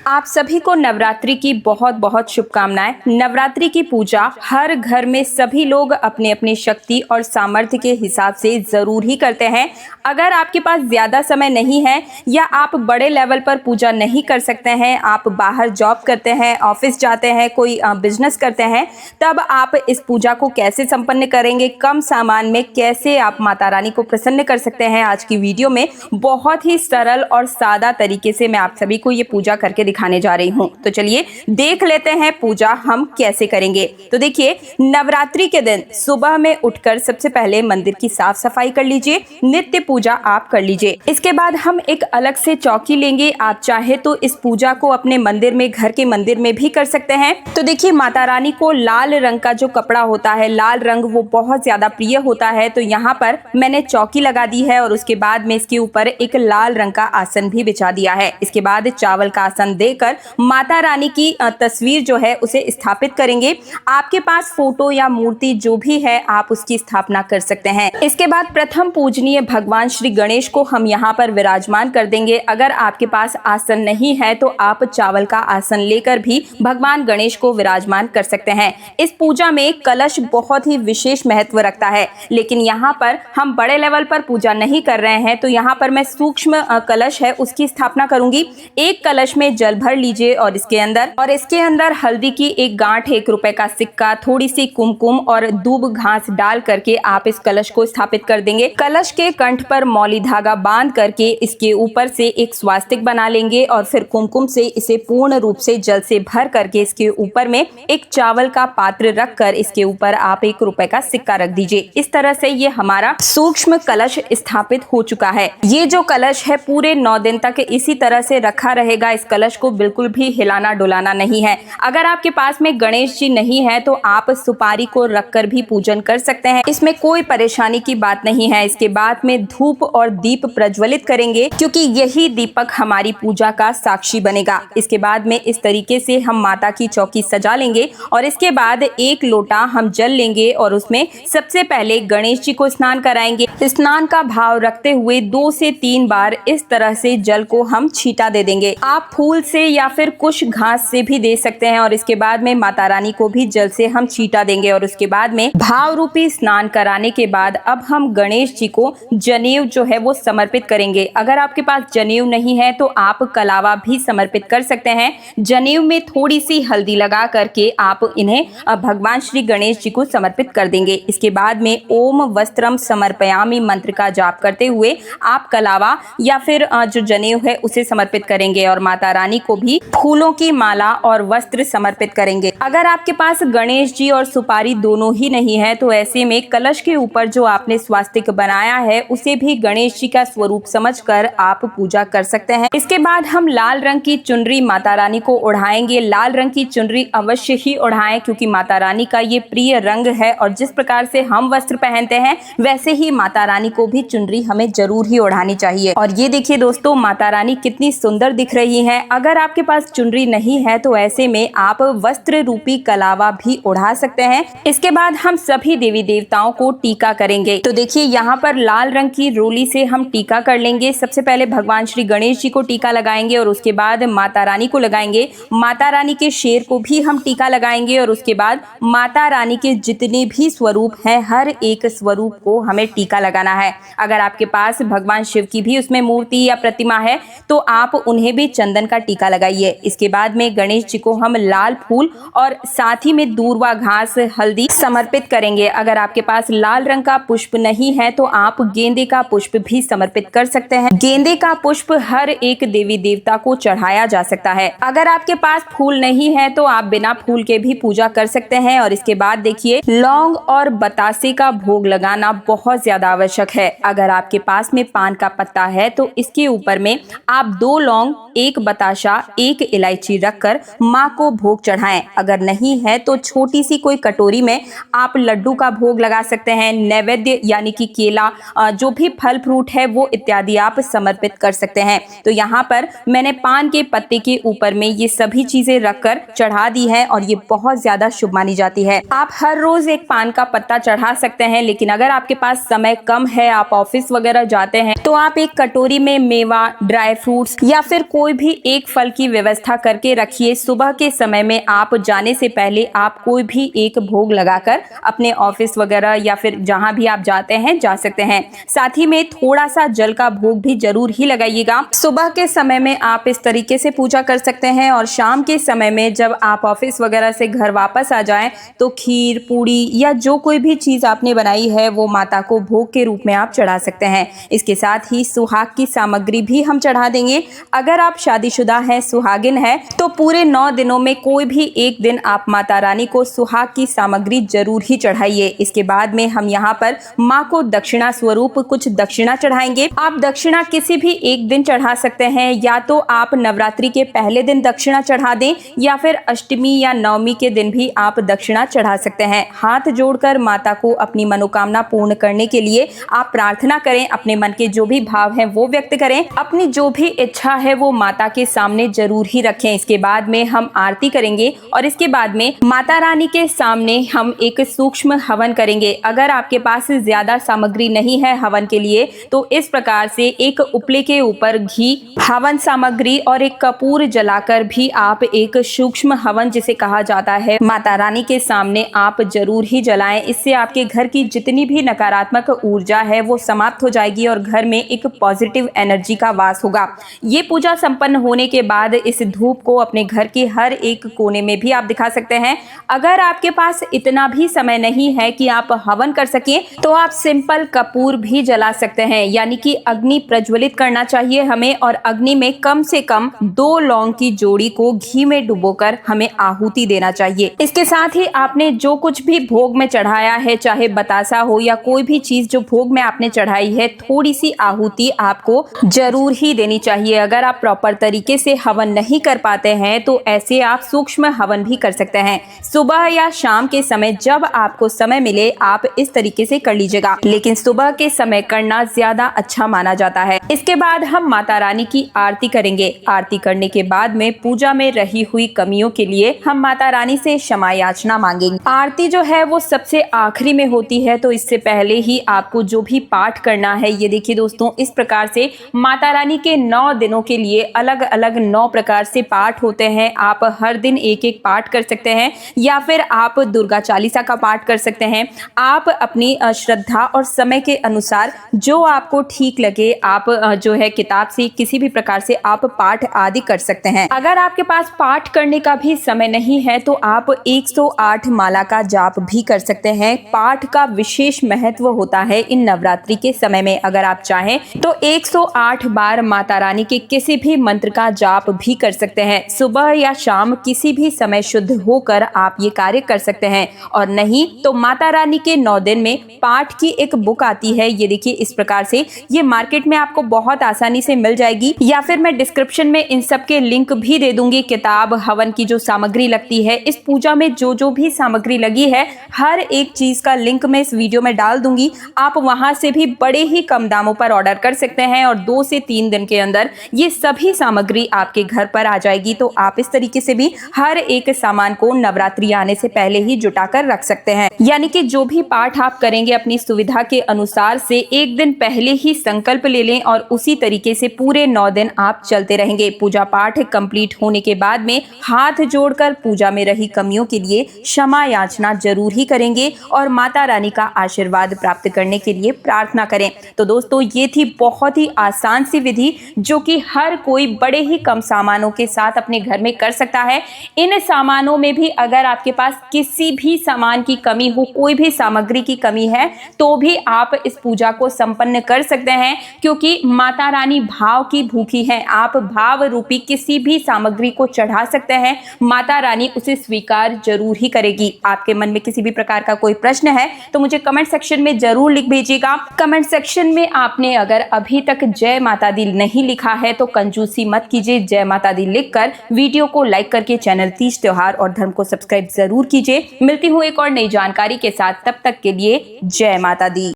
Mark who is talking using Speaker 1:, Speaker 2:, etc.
Speaker 1: आप सभी को नवरात्रि की बहुत बहुत शुभकामनाएं। नवरात्रि की पूजा हर घर में सभी लोग अपने अपनी शक्ति और सामर्थ्य के हिसाब से जरूर ही करते हैं। अगर आपके पास ज्यादा समय नहीं है या आप बड़े लेवल पर पूजा नहीं कर सकते हैं, आप बाहर जॉब करते हैं, ऑफिस जाते हैं, कोई बिजनेस करते हैं, तब आप इस पूजा को कैसे संपन्न करेंगे, कम सामान में कैसे आप माता रानी को प्रसन्न कर सकते हैं, आज की वीडियो में बहुत ही सरल और सादा तरीके से मैं आप सभी को ये पूजा करके दिखाने जा रही हूँ। तो चलिए देख लेते हैं पूजा हम कैसे करेंगे। तो देखिए, नवरात्रि के दिन सुबह में उठकर सबसे पहले मंदिर की साफ सफाई कर लीजिए, नित्य पूजा आप कर लीजिए। इसके बाद हम एक अलग से चौकी लेंगे। आप चाहे तो इस पूजा को अपने मंदिर में, घर के मंदिर में भी कर सकते हैं। तो देखिए, माता रानी को लाल रंग का जो कपड़ा होता है, लाल रंग, वो बहुत ज्यादा प्रिय होता है। तो यहाँ पर मैंने चौकी लगा दी है और उसके बाद में इसके ऊपर एक लाल रंग का आसन भी बिछा दिया है। इसके बाद चावल का आसन देकर माता रानी की तस्वीर जो है उसे स्थापित करेंगे। आपके पास फोटो या मूर्ति जो भी है आप उसकी स्थापना कर सकते हैं। इसके बाद प्रथम पूजनीय भगवान श्री गणेश को हम यहाँ पर विराजमान कर देंगे। अगर आपके पास आसन नहीं है तो आप चावल का आसन लेकर भी भगवान गणेश को विराजमान कर सकते हैं। इस पूजा में कलश बहुत ही विशेष महत्व रखता है, लेकिन यहाँ पर हम बड़े लेवल पर पूजा नहीं कर रहे हैं, तो यहाँ पर मैं सूक्ष्म कलश है उसकी स्थापना करूंगी। एक कलश में जल भर लीजिए और इसके अंदर हल्दी की एक गांठ, 1 रुपए का सिक्का, थोड़ी सी कुमकुम और दूब घास डाल करके आप इस कलश को स्थापित कर देंगे। कलश के कंठ पर मौली धागा बांध करके इसके ऊपर से एक स्वास्तिक बना लेंगे और फिर कुमकुम से इसे पूर्ण रूप से जल से भर करके इसके ऊपर में एक चावल का पात्र रख कर इसके ऊपर आप 1 रुपए का सिक्का रख दीजिए। इस तरह से ये हमारा सूक्ष्म कलश स्थापित हो चुका है। ये जो कलश है पूरे 9 दिन तक इसी तरह से रखा रहेगा। इस कलश को बिल्कुल भी हिलाना डुलाना नहीं है। अगर आपके पास में गणेश जी नहीं है तो आप सुपारी को रखकर भी पूजन कर सकते हैं, इसमें कोई परेशानी की बात नहीं है। इसके बाद में धूप और दीप प्रज्वलित करेंगे, क्योंकि यही दीपक हमारी पूजा का साक्षी बनेगा। इसके बाद में इस तरीके से हम माता की चौकी सजा लेंगे और इसके बाद 1 लोटा हम जल लेंगे और उसमें सबसे पहले गणेश जी को स्नान कराएंगे। स्नान का भाव रखते हुए 2 से 3 बार इस तरह से जल को हम छींटा दे देंगे। आप फूल से या फिर कुछ घास से भी दे सकते हैं और इसके बाद में माता रानी को भी जल से हम छींटा देंगे। और उसके बाद में भाव रूपी स्नान कराने के बाद अब हम गणेश जी को जनेऊ जो है वो समर्पित करेंगे। अगर आपके पास जनेऊ नहीं है तो आप कलावा भी समर्पित कर सकते हैं। जनेऊ में थोड़ी सी हल्दी लगा करके आप इन्हें भगवान श्री गणेश जी को समर्पित कर देंगे। इसके बाद में ओम वस्त्रम समर्पयामि मंत्र का जाप करते हुए आप कलावा या फिर जो जनेऊ है उसे समर्पित करेंगे और माता रानी को भी फूलों की माला और वस्त्र समर्पित करेंगे। अगर आपके पास गणेश जी और सुपारी दोनों ही नहीं है तो ऐसे में कलश के ऊपर जो आपने स्वास्तिक बनाया है उसे भी गणेश जी का स्वरूप समझकर आप पूजा कर सकते हैं। इसके बाद हम लाल रंग की चुनरी माता रानी को ओढ़ाएंगे। लाल रंग की चुनरी अवश्य ही ओढ़ाएं, क्योंकि माता रानी का ये प्रिय रंग है और जिस प्रकार से हम वस्त्र पहनते हैं वैसे ही माता रानी को भी चुनरी हमें जरूर ही ओढ़ानी चाहिए। और ये देखिए दोस्तों, माता रानी कितनी सुंदर दिख रही है। अगर आपके पास चुनरी नहीं है तो ऐसे में आप वस्त्र रूपी कलावा भी ओढ़ा सकते हैं। इसके बाद हम सभी देवी देवताओं को टीका करेंगे। तो देखिए, यहाँ पर लाल रंग की रोली से हम टीका कर लेंगे। सबसे पहले भगवान श्री गणेश जी को टीका लगाएंगे और उसके बाद माता रानी को लगाएंगे। माता रानी के शेर को भी हम टीका लगाएंगे और उसके बाद माता रानी के जितने भी स्वरूप हैं हर एक स्वरूप को हमें टीका लगाना है। अगर आपके पास भगवान शिव की भी उसमें मूर्ति या प्रतिमा है तो आप उन्हें भी चंदन का टीका लगाइए। इसके बाद में गणेश जी को हम लाल फूल और साथ ही में दूर्वा घास, हल्दी समर्पित करेंगे। अगर आपके पास लाल रंग का पुष्प नहीं है तो आप गेंदे का पुष्प भी समर्पित कर सकते हैं। गेंदे का पुष्प हर एक देवी देवता को चढ़ाया जा सकता है। अगर आपके पास फूल नहीं है तो आप बिना फूल के भी पूजा कर सकते हैं। और इसके बाद देखिए, लौंग और बतासे का भोग लगाना बहुत ज्यादा आवश्यक है। अगर आपके पास में पान का पत्ता है तो इसके ऊपर में आप 2 लौंग, 1 बताशा, 1 इलायची रखकर माँ को भोग चढ़ाएं। अगर नहीं है तो छोटी सी कोई कटोरी में आप लड्डू का भोग लगा सकते हैं। नैवेद्य यानी कि केला, जो भी फल फ्रूट है वो इत्यादि आप समर्पित कर सकते हैं। तो यहाँ पर मैंने पान के पत्ते के ऊपर में ये सभी चीजें रखकर चढ़ा दी है और ये बहुत ज्यादा शुभ मानी जाती है। आप हर रोज 1 पान का पत्ता चढ़ा सकते हैं, लेकिन अगर आपके पास समय कम है, आप ऑफिस वगैरह जाते हैं, तो आप एक कटोरी में मेवा, ड्राई फ्रूट्स या फिर कोई भी एक फल की व्यवस्था करके रखिए। सुबह के समय में आप जाने से पहले आप कोई भी एक भोग लगाकर अपने ऑफिस वगैरह या फिर जहां भी आप जाते हैं जा सकते हैं। साथ ही में थोड़ा सा जल का भोग भी जरूर ही लगाइएगा। सुबह के समय में आप इस तरीके से पूजा कर सकते हैं और शाम के समय में जब आप ऑफिस वगैरह से घर वापस आ जाएं तो खीर, पूड़ी या जो कोई भी चीज आपने बनाई है वो माता को भोग के रूप में आप चढ़ा सकते हैं। इसके साथ ही सुहाग की सामग्री भी हम चढ़ा देंगे। अगर आप शादीशुदा हैं, सुहागिन है, तो पूरे 9 दिनों में कोई भी एक दिन आप माता रानी को सुहाग की सामग्री जरूर ही चढ़ाइए। इसके बाद में हम यहाँ पर माँ को दक्षिणा स्वरूप कुछ दक्षिणा चढ़ाएंगे। आप दक्षिणा किसी भी एक दिन चढ़ा सकते हैं, या तो आप नवरात्रि के पहले दिन दक्षिणा चढ़ा दें या फिर अष्टमी या नवमी के दिन भी आप दक्षिणा चढ़ा सकते हैं। हाथ जोड़कर माता को अपनी मनोकामना पूर्ण करने के लिए आप प्रार्थना करें। अपने मन के जो भी भाव हैं वो व्यक्त करें। अपनी जो भी इच्छा है वो माता के सामने जरूर ही रखें। इसके बाद में हम आरती करेंगे और इसके बाद में माता रानी के सामने हम एक सूक्ष्म हवन करेंगे। अगर आपके पास ज्यादा सामग्री नहीं है हवन के लिए तो इस प्रकार से एक उपले के ऊपर घी, हवन सामग्री और एक कपूर जलाकर भी आप एक सूक्ष्म हवन जिसे कहा जाता है माता रानी के सामने आप जरूर ही जलाएं। इससे आपके घर की जितनी भी नकारात्मक ऊर्जा है वो समाप्त हो जाएगी और घर में एक पॉजिटिव एनर्जी का वास होगा। ये पूजा संपन्न होने के बाद इस धूप को अपने घर के हर एक कोने में भी आप दिखा सकते हैं। अगर आपके पास इतना भी समय नहीं है कि आप हवन कर सकें तो आप सिंपल कपूर भी जला सकते हैं, यानी कि अग्नि प्रज्वलित करना चाहिए हमें और अग्नि में कम से कम 2 लौंग की जोड़ी को घी में डुबोकर हमें आहुति देना चाहिए। इसके साथ ही आपने जो कुछ भी भोग में चढ़ाया है, चाहे बतासा हो या कोई भी चीज जो भोग में आपने चढ़ाई है, थोड़ी सी आहुति आपको जरूर ही देनी चाहिए। अगर आप प्रॉपर तरीके से हवन नहीं कर पाते हैं तो ऐसे आप सूक्ष्म हवन भी कर सकते हैं। सुबह या शाम के समय जब आपको समय मिले आप इस तरीके से कर लीजिएगा, लेकिन सुबह के समय करना ज्यादा अच्छा माना जाता है। इसके बाद हम माता रानी की आरती करेंगे। आरती करने के बाद में पूजा में रही हुई कमियों के लिए हम माता रानी से क्षमा याचना मांगेंगे। आरती जो है वो सबसे आखिरी में होती है, तो इससे पहले ही आपको जो भी पाठ करना है, ये देखिए दोस्तों, इस प्रकार से माता रानी के 9 दिनों के लिए अलग अलग 9 प्रकार से पाठ होते हैं। आप हर दिन एक एक पाठ कर सकते हैं या फिर आप दुर्गा चालीसा का पाठ कर सकते हैं। आप अपनी श्रद्धा और समय के अनुसार जो आपको ठीक लगे आप जो है किताब से किसी भी प्रकार से आप पाठ आदि कर सकते हैं। अगर आपके पास पाठ करने का भी समय नहीं है तो आप 108 माला का जाप भी कर सकते हैं। पाठ का विशेष महत्व होता है इन नवरात्रि के समय में। अगर आप चाहें तो 108 बार माता रानी के किसी भी मंत्र का जाप भी कर सकते हैं। सुबह या शाम किसी भी समय शुद्ध होकर आप ये कार्य कर सकते हैं, और नहीं तो माता रानी के 9 दिन में पाठ की एक बुक आती है। ये देखिए इस प्रकार से, ये मार्केट में आपको बहुत आसानी से मिल जाएगी, या फिर मैं डिस्क्रिप्शन में इन सब के लिंक भी दे दूंगी। किताब, हवन की जो सामग्री लगती है, इस पूजा में जो जो भी सामग्री लगी है, हर एक चीज का लिंक मैं इस वीडियो में डाल दूंगी। आप वहां से भी बड़े ही कम दामों पर ऑर्डर कर सकते हैं और 2 से 3 दिन के अंदर ये सभी सामग्री आपके घर पर आ जाएगी। तो आप इस तरीके से भी हर एक सामान को नवरात्रि आने से पहले ही जुटाकर रख सकते हैं। यानी कि जो भी पाठ आप करेंगे अपनी सुविधा के अनुसार से एक दिन पहले ही संकल्प ले लें और उसी तरीके से पूरे 9 दिन आप चलते रहेंगे। पूजा पाठ कंप्लीट होने के बाद में हाथ जोड़कर पूजा में रही कमियों के लिए क्षमा याचना जरूर ही करेंगे और माता रानी का आशीर्वाद प्राप्त करने के लिए प्रार्थना करें। तो दोस्तों, ये थी बहुत ही आसान सी विधि जो कि हर कोई बड़े ही कम सामानों के साथ अपने घर में कर सकता है। इन सामानों में भी अगर आपके पास किसी भी सामान की कमी हो, कोई भी सामग्री की कमी है, तो भी आप इस पूजा को संपन्न कर सकते हैं, क्योंकि माता रानी भाव की भूखी है। आप भाव रूपी किसी भी सामग्री को चढ़ा सकते हैं, माता रानी उसे स्वीकार जरूर ही करेगी। आपके मन में किसी भी प्रकार का कोई प्रश्न है तो मुझे कमेंट सेक्शन में जरूर लिख भेजिएगा। कमेंट सेक्शन में आपने अगर अभी तक जय माता दी नहीं लिखा है तो कंजूसी मत कीजिए, जय माता दी लिखकर वीडियो को लाइक करके चैनल तीज त्योहार और धर्म को सब्सक्राइब जरूर कीजिए। मिलती हूँ एक और नई जानकारी के साथ, तब तक के लिए जय माता दी।